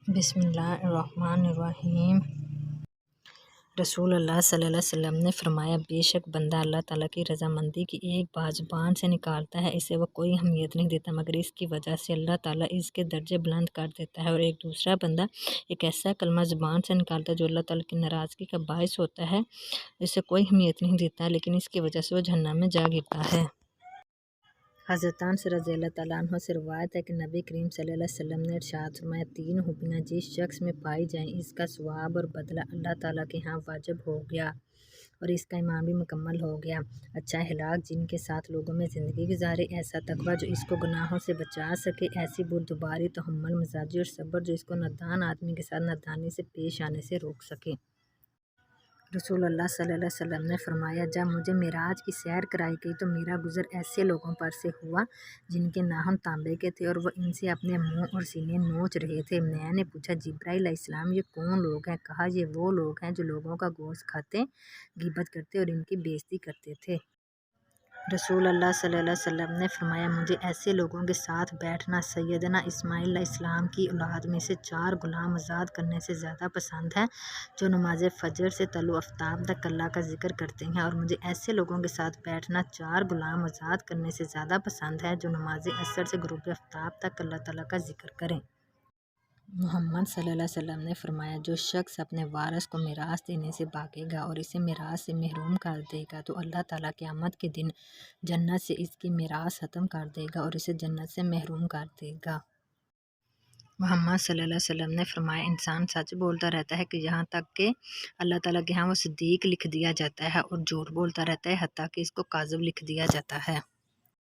بسم اللہ الرحمن الرحیم۔ رسول اللہ صلی اللہ علیہ وسلم نے فرمایا، بے شک بندہ اللہ تعالیٰ کی رضامندی کی ایک بات زبان سے نکالتا ہے، اسے وہ کوئی اہمیت نہیں دیتا مگر اس کی وجہ سے اللہ تعالیٰ اس کے درجے بلند کر دیتا ہے، اور ایک دوسرا بندہ ایک ایسا کلمہ زبان سے نکالتا ہے جو اللہ تعالیٰ کی ناراضگی کا باعث ہوتا ہے، اسے کوئی اہمیت نہیں دیتا لیکن اس کی وجہ سے وہ جہنم میں جا گرتا ہے۔ حضرت انس رضی اللہ تعالیٰ عنہ سے روایت ہے کہ نبی کریم صلی اللہ علیہ وسلم نے ارشاد فرمایا، تین خوبیاں جس شخص میں پائی جائیں اس کا ثواب اور بدلہ اللہ تعالیٰ کے ہاں واجب ہو گیا اور اس کا ایمان بھی مکمل ہو گیا۔ اچھا اخلاق جن کے ساتھ لوگوں میں زندگی گزارے، ایسا تقویٰ جو اس کو گناہوں سے بچا سکے، ایسی بردباری تحمل مزاجی اور صبر جو اس کو نادان آدمی کے ساتھ نادانی سے پیش آنے سے روک سکے۔ رسول اللہ صلی اللہ علیہ وسلم نے فرمایا، جب مجھے معراج کی سیر کرائی گئی تو میرا گزر ایسے لوگوں پر سے ہوا جن کے ناخن تانبے کے تھے اور وہ ان سے اپنے منہ اور سینے نوچ رہے تھے۔ میں نے پوچھا، جبرائیل علیہ السلام یہ کون لوگ ہیں؟ کہا، یہ وہ لوگ ہیں جو لوگوں کا گوشت کھاتے، غیبت کرتے اور ان کی بے عزتی کرتے تھے۔ رسول اللہ صلی اللہ علیہ وسلم نے فرمایا، مجھے ایسے لوگوں کے ساتھ بیٹھنا سیدنا اسماعیل علیہ السلام کی اولاد میں سے 4 غلام آزاد کرنے سے زیادہ پسند ہے جو نماز فجر سے طلوع آفتاب تک اللہ کا ذکر کرتے ہیں، اور مجھے ایسے لوگوں کے ساتھ بیٹھنا 4 غلام آزاد کرنے سے زیادہ پسند ہے جو نماز عصر سے غروب آفتاب تک اللہ تعالیٰ کا ذکر کریں۔ محمد صلی اللہ علیہ وسلم نے فرمایا، جو شخص اپنے وارث کو میراث دینے سے بھاگے گا اور اسے میراث سے محروم کر دے گا تو اللہ تعالیٰ قیامت کے دن جنت سے اس کی میراث ختم کر دے گا اور اسے جنت سے محروم کر دے گا۔ محمد صلی اللہ علیہ وسلم نے فرمایا، انسان سچ بولتا رہتا ہے کہ یہاں تک کہ اللہ تعالیٰ کے ہاں وہ صدیق لکھ دیا جاتا ہے، اور جھوٹ بولتا رہتا ہے حتیٰ کہ اس کو کاذب لکھ دیا جاتا ہے۔